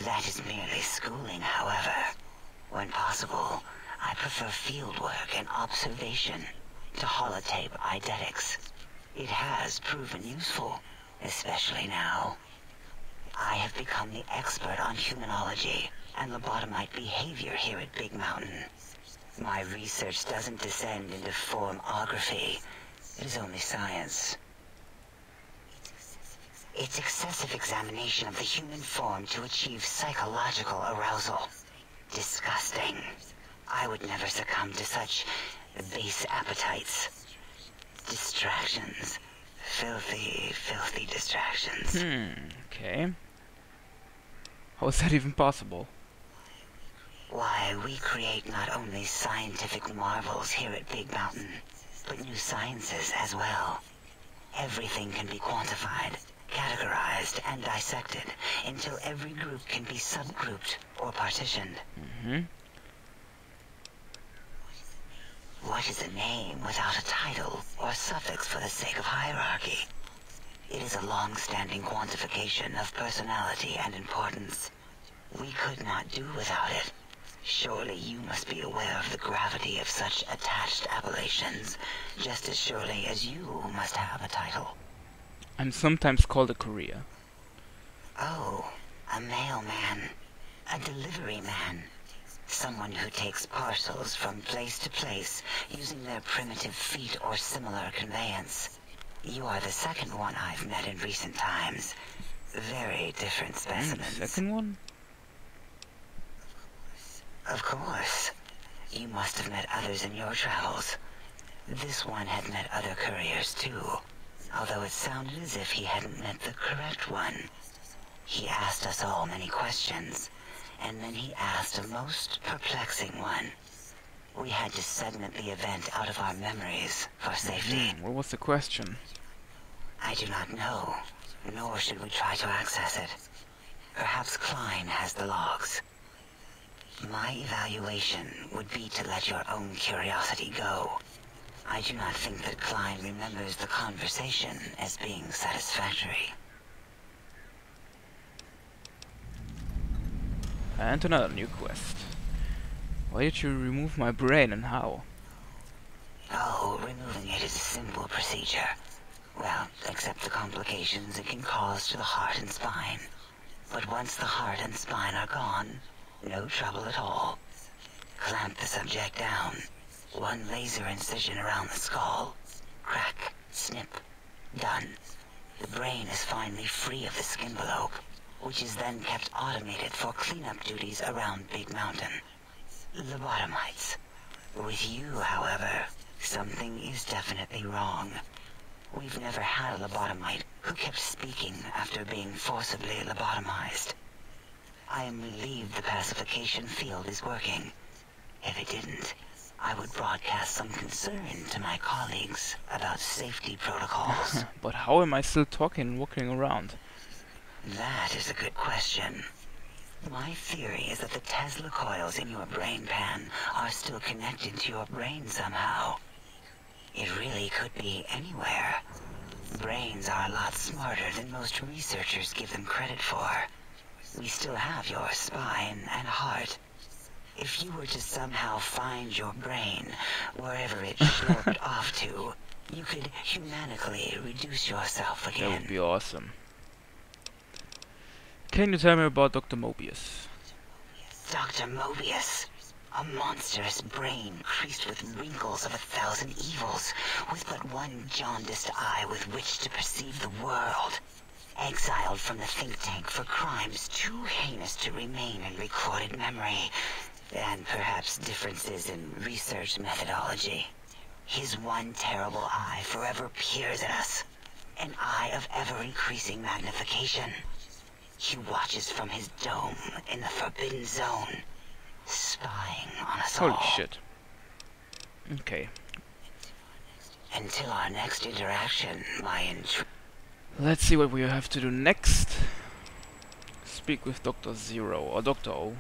That is merely schooling, however. When possible, I prefer fieldwork and observation to holotape eidetics. It has proven useful, especially now. I have become the expert on humanology and lobotomite behavior here at Big Mountain. My research doesn't descend into formography. It is only science. It's excessive examination of the human form to achieve psychological arousal. Disgusting. I would never succumb to such base appetites. Distractions. Filthy, filthy distractions. Okay. How is that even possible? Why, we create not only scientific marvels here at Big Mountain, but new sciences as well. Everything can be quantified, categorized, and dissected until every group can be subgrouped or partitioned. What is a name without a title or suffix for the sake of hierarchy? It is a long-standing quantification of personality and importance. We could not do without it. Surely you must be aware of the gravity of such attached appellations, just as surely as you must have a title. I'm sometimes called a courier. Oh, a mailman. A delivery man. Someone who takes parcels from place to place using their primitive feet or similar conveyance. You are the second one I've met in recent times. Very different specimens. Second one? Of course. You must have met others in your travels. This one had met other couriers too, although it sounded as if he hadn't met the correct one. He asked us all many questions, and then he asked a most perplexing one. We had to segment the event out of our memories for safety. What was the question? I do not know, nor should we try to access it. Perhaps Klein has the logs. My evaluation would be to let your own curiosity go. I do not think that Klein remembers the conversation as being satisfactory. And another new quest. Why did you remove my brain and how? Oh, removing it is a simple procedure. Well, except the complications it can cause to the heart and spine. But once the heart and spine are gone, no trouble at all. Clamp the subject down. One laser incision around the skull. Crack, snip, done. The brain is finally free of the skin envelope, which is then kept automated for cleanup duties around Big Mountain. Lobotomites. With you, however, something is definitely wrong. We've never had a lobotomite who kept speaking after being forcibly lobotomized. I am relieved the pacification field is working. If it didn't, I would broadcast some concern to my colleagues about safety protocols. But how am I still talking and walking around? That is a good question. My theory is that the Tesla coils in your brain pan are still connected to your brain somehow. It really could be anywhere. Brains are a lot smarter than most researchers give them credit for. We still have your spine and heart. If you were to somehow find your brain, wherever it slurped off to, you could humanically reduce yourself again. That would be awesome. Can you tell me about Dr. Mobius? Dr. Mobius. A monstrous brain creased with wrinkles of 1,000 evils, with but one jaundiced eye with which to perceive the world. Exiled from the think tank for crimes too heinous to remain in recorded memory, and perhaps differences in research methodology. His one terrible eye forever peers at us, an eye of ever-increasing magnification. He watches from his dome in the Forbidden Zone, spying on us all. Holy shit. Okay. Until our next interaction, my Let's see what we have to do next. Speak with Dr. Zero, or Dr. O.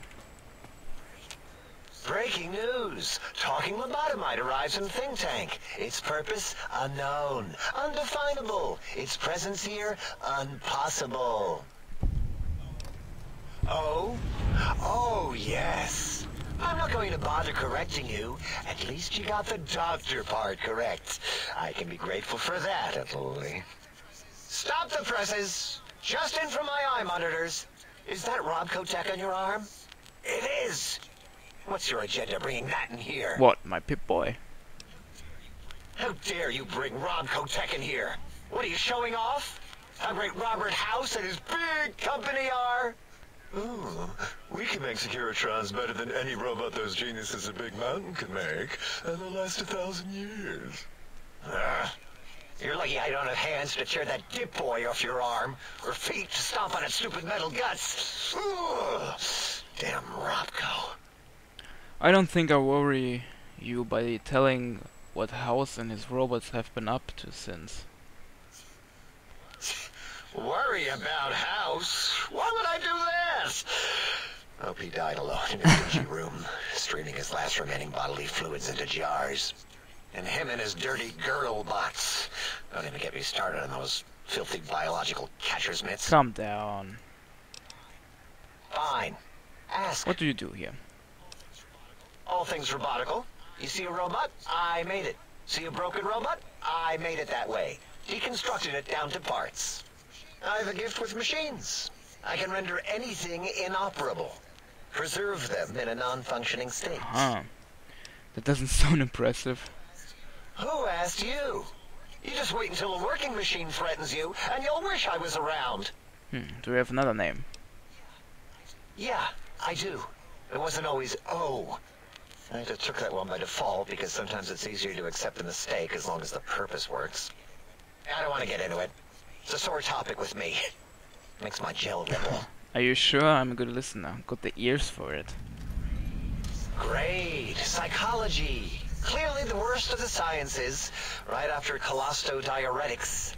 Breaking news! Talking lobotomite arrives in think tank. Its purpose, unknown. Undefinable. Its presence here, impossible. Oh? Oh, yes. I'm not going to bother correcting you. At least you got the doctor part correct. I can be grateful for that, Italy. Stop the presses! Just in from my eye monitors. Is that Robco Tech on your arm? It is! What's your agenda bringing that in here? What, my Pip-Boy? How dare you bring Robco Tech in here? What are you showing off? How great Robert House and his big company are? Ooh, we can make Securitrons better than any robot those geniuses at Big Mountain can make, and they'll last 1,000 years. You're lucky I don't have hands to tear that dip boy off your arm, or feet to stomp on its stupid metal guts. Ugh. Damn Robco. I don't think I worry you by telling what House and his robots have been up to since. Worry about House? Why would I do this? Hope he died alone in his dingy room, straining his last remaining bodily fluids into jars. And him and his dirty girdle bots. Don't even get me started on those filthy biological catcher's mitts. Calm down. Fine. Ask. What do you do here? All things robotical. You see a robot? I made it. See a broken robot? I made it that way. Deconstructed it down to parts. I have a gift with machines. I can render anything inoperable. Preserve them in a non-functioning state. Huh. That doesn't sound impressive. Who asked you? You just wait until a working machine threatens you, and you'll wish I was around. Do we have another name? Yeah, I do. It wasn't always O. I just took that one by default because sometimes it's easier to accept the mistake as long as the purpose works. I don't want to get into it. It's a sore topic with me. Makes my gel ripple. Are you sure? I'm a good listener. Got the ears for it. Great. Psychology. Clearly the worst of the sciences, right after colostodiuretics.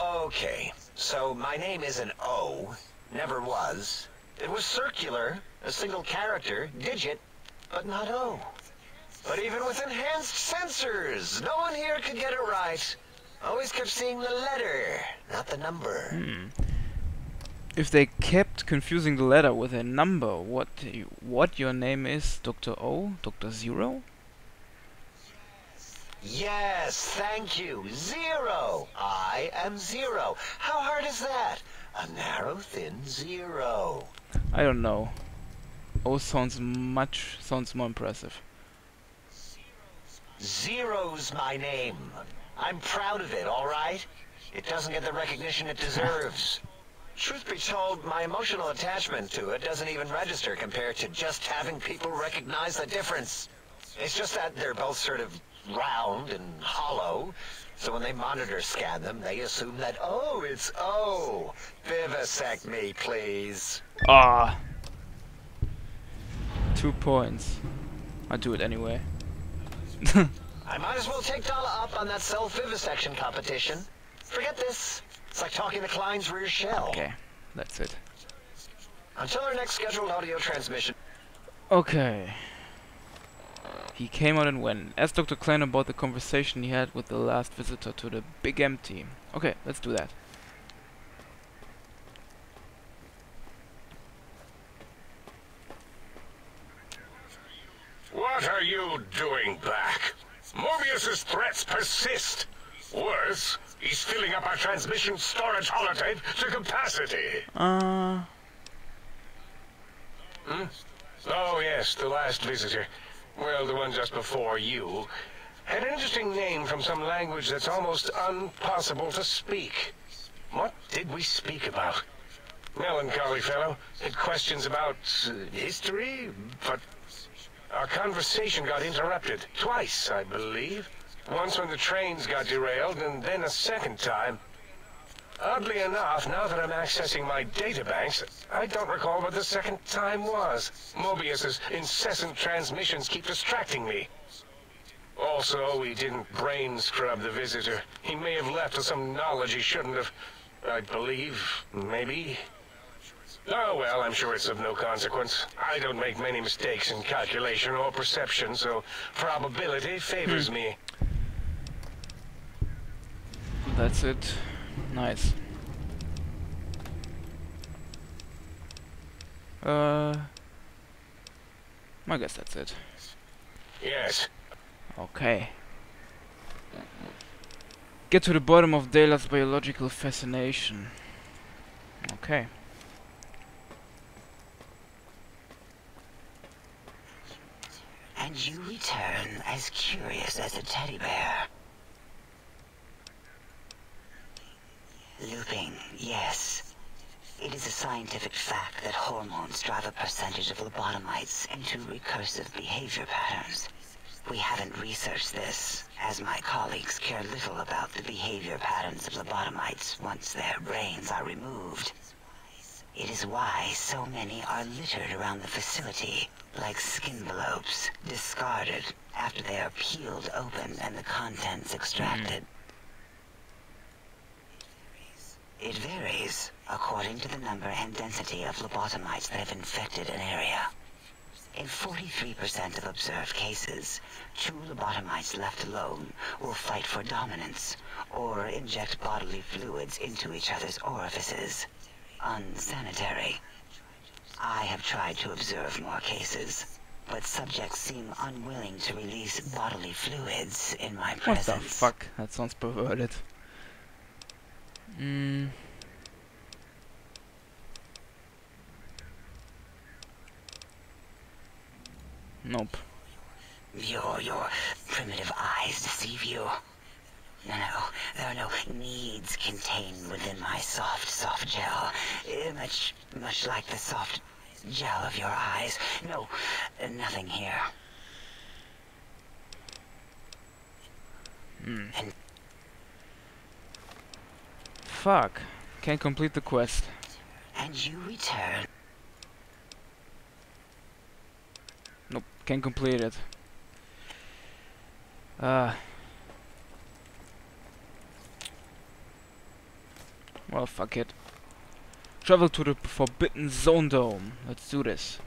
Okay, so my name isn't O. Never was. It was circular, a single character, digit, but not O. But even with enhanced sensors, no one here could get it right. Always kept seeing the letter, not the number. If they kept confusing the letter with a number, what your name is, Dr. O? Dr. Zero? Yes, thank you. Zero. I am zero. How hard is that? A narrow, thin zero. I don't know. O sounds more impressive. Zero's my name. I'm proud of it, all right? It doesn't get the recognition it deserves. Truth be told, my emotional attachment to it doesn't even register compared to just having people recognize the difference. It's just that they're both sort of round and hollow, so when they monitor scan them, they assume that, oh, it's O. Vivisect me, please. Ah! 2 points. I'll do it anyway. I might as well take Dala up on that self-vivisection competition. Forget this. It's like talking to Klein's rear shell. Okay, that's it. Until our next scheduled audio transmission. Okay. He came out and went. Ask Dr. Klein about the conversation he had with the last visitor to the Big Empty. Okay, let's do that. What are you doing back? Mobius's threats persist. Worse, he's filling up our transmission storage holotape to capacity. Oh yes, the last visitor. Well, the one just before you. Had an interesting name from some language that's almost impossible to speak. What did we speak about? Melancholy fellow. Had questions about history, but our conversation got interrupted. Twice, I believe. Once when the trains got derailed, and then a second time. Oddly enough, now that I'm accessing my databanks, I don't recall what the second time was. Mobius's incessant transmissions keep distracting me. Also, we didn't brain scrub the visitor. He may have left with some knowledge he shouldn't have. I believe, maybe. Oh well, I'm sure it's of no consequence. I don't make many mistakes in calculation or perception, so probability favors me. That's it. Nice. I guess that's it. Yes. Okay. Get to the bottom of Dayla's biological fascination. Okay. And you return as curious as a teddy bear. Looping, yes. It is a scientific fact that hormones drive a percentage of lobotomites into recursive behavior patterns. We haven't researched this, as my colleagues care little about the behavior patterns of lobotomites once their brains are removed. It is why so many are littered around the facility, like skinvelopes, discarded after they are peeled open and the contents extracted. It varies according to the number and density of lobotomites that have infected an area. In 43% of observed cases, two lobotomites left alone will fight for dominance or inject bodily fluids into each other's orifices. Unsanitary. I have tried to observe more cases, but subjects seem unwilling to release bodily fluids in my What presence. the fuck? That sounds perverted. Nope. Your primitive eyes deceive you. No, there are no needs contained within my soft gel. Much like the soft gel of your eyes. No, nothing here. And Fuck. Can't complete the quest. you return. Nope, can't complete it. Well, fuck it. Travel to the Forbidden Zone Dome. Let's do this.